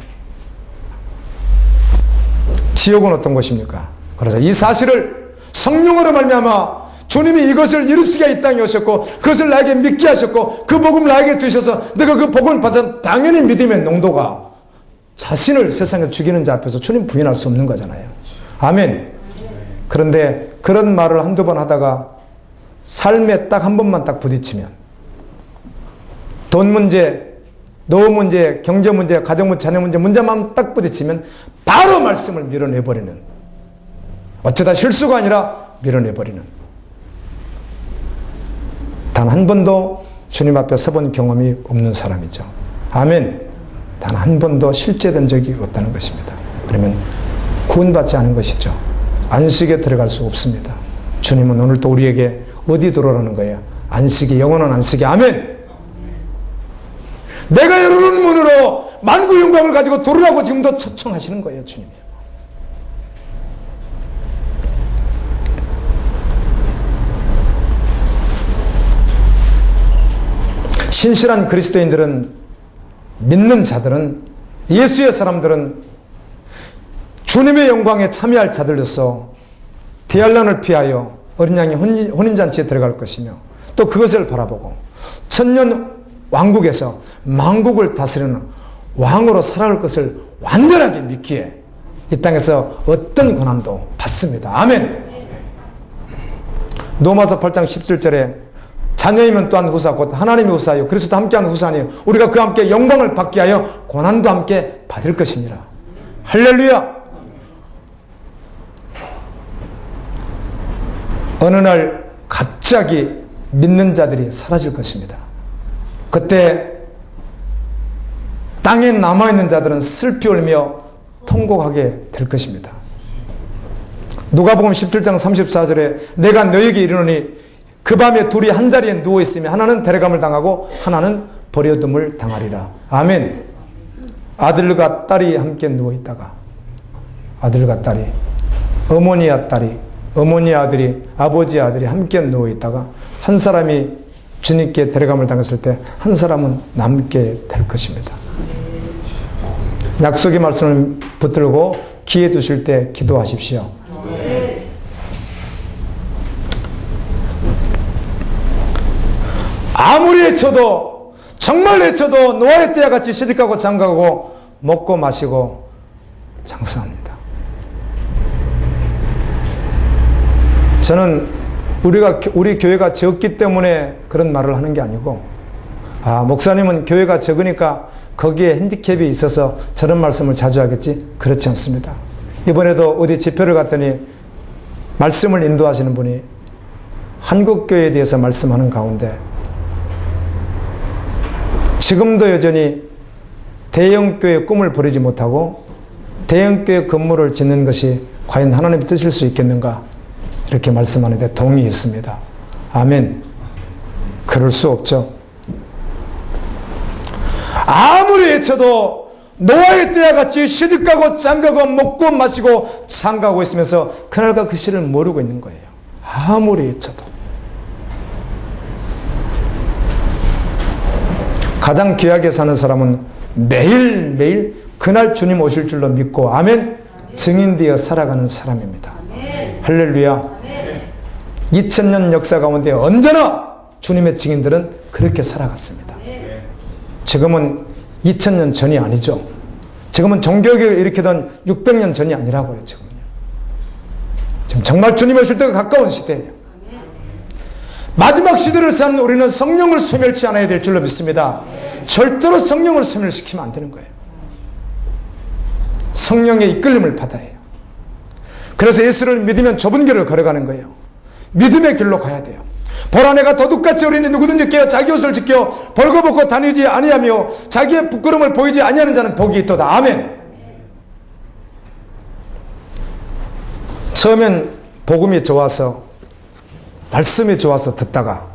지옥은 어떤 것입니까? 그래서 이 사실을 성령으로 말미암아 주님이 이것을 이루시게 이 땅에 오셨고 그것을 나에게 믿게 하셨고 그 복음을 나에게 주셔서 내가 그 복음을 받은 당연히 믿음의 농도가 자신을 세상에 죽이는 자 앞에서 주님 부인할 수 없는 거잖아요. 아멘. 그런데 그런 말을 한두 번 하다가 삶에 딱 한 번만 딱 부딪히면 돈 문제, 노후 문제, 경제 문제, 가정 문제, 자녀 문제, 문제만 딱 부딪히면 바로 말씀을 밀어내버리는, 어쩌다 실수가 아니라 밀어내버리는, 단 한 번도 주님 앞에 서본 경험이 없는 사람이죠. 아멘. 단 한 번도 실제된 적이 없다는 것입니다. 그러면 구원받지 않은 것이죠. 안식에 들어갈 수 없습니다. 주님은 오늘 또 우리에게 어디 들어오라는 거예요? 안식이, 영원한 안식이. 아멘. 내가 열어놓은 문으로 만구 영광을 가지고 들어오라고 지금도 초청하시는 거예요, 주님이. 신실한 그리스도인들은, 믿는 자들은, 예수의 사람들은 주님의 영광에 참여할 자들로서 대환란을 피하여 어린 양의 혼인잔치에 들어갈 것이며, 또 그것을 바라보고 천년 왕국에서 만국을 다스리는 왕으로 살아갈 것을 완전하게 믿기에 이 땅에서 어떤 고난도 받습니다. 아멘. 로마서 8장 17절에 자녀이면 또한 후사, 곧 하나님이 후사요 그리스도 함께하는 후사니요 우리가 그와 함께 영광을 받게 하여 고난도 함께 받을 것이니라. 할렐루야. 어느 날 갑자기 믿는 자들이 사라질 것입니다. 그때 땅에 남아있는 자들은 슬피 울며 통곡하게 될 것입니다. 누가복음 17장 34절에 내가 너에게 이르노니 그 밤에 둘이 한 자리에 누워있으며 하나는 데려감을 당하고 하나는 버려둠을 당하리라. 아멘. 아들과 딸이 함께 누워있다가, 아들과 딸이, 어머니와 딸이, 어머니와 아들이, 아버지와 아들이 함께 누워있다가 한 사람이 주님께 데려감을 당했을 때 한 사람은 남게 될 것입니다. 약속의 말씀을 붙들고 기회 두실 때 기도하십시오. 아무리 외쳐도, 정말 외쳐도 노아의 때와 같이 시집가고 장가가고 먹고 마시고 장사합니다. 저는 우리 교회가 적기 때문에 그런 말을 하는 게 아니고, 목사님은 교회가 적으니까 거기에 핸디캡이 있어서 저런 말씀을 자주 하겠지? 그렇지 않습니다. 이번에도 어디 집회를 갔더니 말씀을 인도하시는 분이 한국교회에 대해서 말씀하는 가운데 지금도 여전히 대형교회 꿈을 버리지 못하고 대형교회 건물을 짓는 것이 과연 하나님의 뜻일 수 있겠는가? 이렇게 말씀하는데 동의했습니다. 아멘. 그럴 수 없죠. 아무리 외쳐도 노아의 때와 같이 시집가고 장가고 먹고 마시고 장가고 있으면서 그날과 그 시를 모르고 있는 거예요. 아무리 외쳐도. 가장 귀하게 사는 사람은 매일매일 그날 주님 오실 줄로 믿고 아멘 증인되어 살아가는 사람입니다. 할렐루야. 2000년 역사 가운데 언제나 주님의 증인들은 그렇게 살아갔습니다. 지금은 2000년 전이 아니죠. 지금은 종교개혁을 일으키던 600년 전이 아니라고요. 지금 정말 주님 오실 때가 가까운 시대예요. 마지막 시대를 사는 우리는 성령을 소멸치 않아야 될 줄로 믿습니다. 절대로 성령을 소멸시키면 안 되는 거예요. 성령의 이끌림을 받아야 해요. 그래서 예수를 믿으면 좁은 길을 걸어가는 거예요. 믿음의 길로 가야 돼요. 보라 내가 도둑같이 어린이 누구든지 깨어 자기 옷을 지켜 벌거벗고 다니지 아니하며 자기의 부끄러움을 보이지 아니하는 자는 복이 있도다. 아멘. 처음엔 복음이 좋아서 말씀이 좋아서 듣다가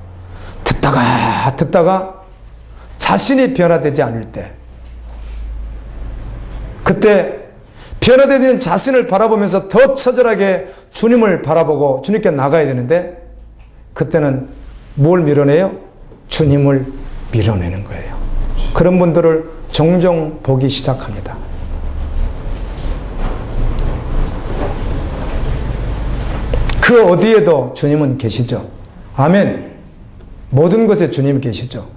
자신이 변화되지 않을 때 그때 변화되는 자신을 바라보면서 더 처절하게 주님을 바라보고 주님께 나가야 되는데 그때는 뭘 밀어내요? 주님을 밀어내는 거예요. 그런 분들을 종종 보기 시작합니다. 그 어디에도 주님은 계시죠. 아멘. 모든 것에 주님이 계시죠.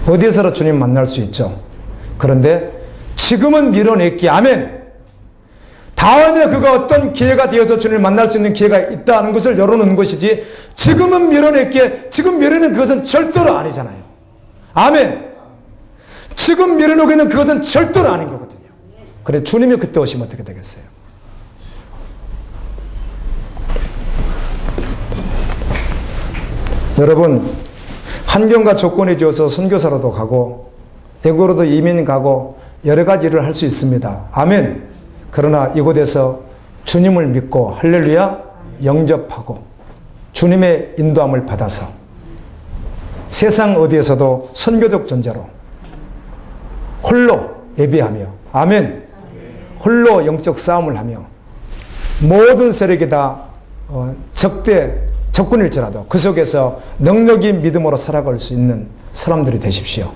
어디에서도 주님 만날 수 있죠. 그런데 지금은 밀어냈기. 아멘. 다음에 그가 어떤 기회가 되어서 주님을 만날 수 있는 기회가 있다는 것을 열어놓는 것이지 지금은 밀어냈기에 지금 밀어내는 그것은 절대로 아니잖아요. 아멘. 지금 미뤄놓고 있는 그것은 절대로 아닌 거거든요. 그래 주님이 그때 오시면 어떻게 되겠어요? 여러분, 환경과 조건이 지어서 선교사로도 가고 외국으로도 이민 가고 여러 가지 일을 할 수 있습니다. 아멘. 그러나 이곳에서 주님을 믿고 할렐루야 영접하고 주님의 인도함을 받아서 세상 어디에서도 선교적 존재로 홀로 예배하며 아멘. 홀로 영적 싸움을 하며 모든 세력이 다 적군일지라도 그 속에서 능력이 믿음으로 살아갈 수 있는 사람들이 되십시오.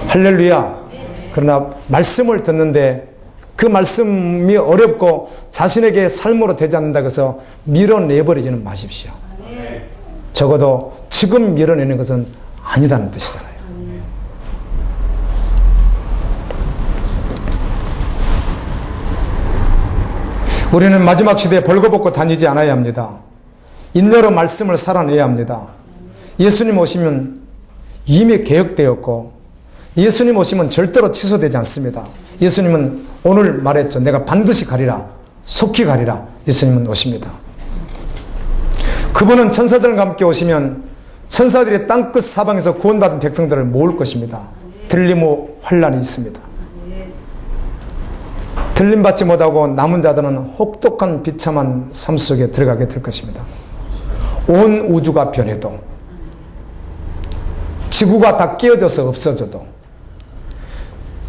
할렐루야. 그러나 말씀을 듣는데 그 말씀이 어렵고 자신에게 삶으로 되지 않는다고 해서 밀어내버리지는 마십시오. 적어도 지금 밀어내는 것은 아니다는 뜻이잖아요. 우리는 마지막 시대에 벌거벗고 다니지 않아야 합니다. 인내로 말씀을 살아내야 합니다. 예수님 오시면 이미 계획되었고 예수님 오시면 절대로 취소되지 않습니다. 예수님은 오늘 말했죠. 내가 반드시 가리라. 속히 가리라. 예수님은 오십니다. 그분은 천사들과 함께 오시면 천사들이 땅끝 사방에서 구원받은 백성들을 모을 것입니다. 들림의 환란이 있습니다. 들림받지 못하고 남은 자들은 혹독한 비참한 삶 속에 들어가게 될 것입니다. 온 우주가 변해도 지구가 다 깨어져서 없어져도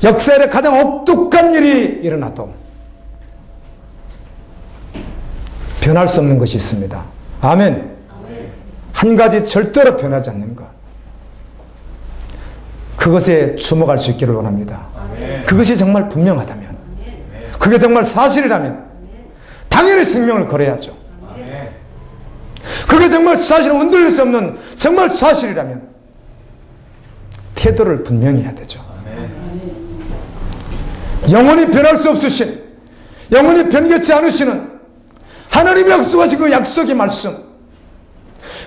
역사에 가장 혹독한 일이 일어나도 변할 수 없는 것이 있습니다. 아멘. 한 가지 절대로 변하지 않는 것. 그것에 주목할 수 있기를 원합니다. 그것이 정말 분명하다면 그게 정말 사실이라면 당연히 생명을 걸어야죠. 그게 정말 사실은 흔들릴 수 없는 정말 사실이라면 태도를 분명히 해야 되죠. 영원히 변할 수 없으신, 영원히 변개치 않으시는 하나님이 약속하신 그 약속의 말씀,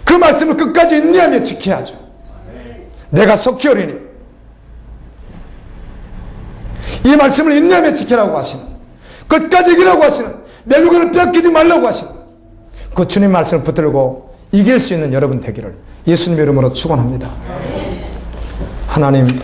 그 말씀을 끝까지 인내하며 지켜야죠. 내가 속히 오리니 이 말씀을 인내하며 지키라고 하시는, 끝까지 이기라고 하시는, 멜루가를 뺏기지 말라고 하시는 그 주님 말씀을 붙들고 이길 수 있는 여러분 되기를 예수님의 이름으로 축원합니다. 하나님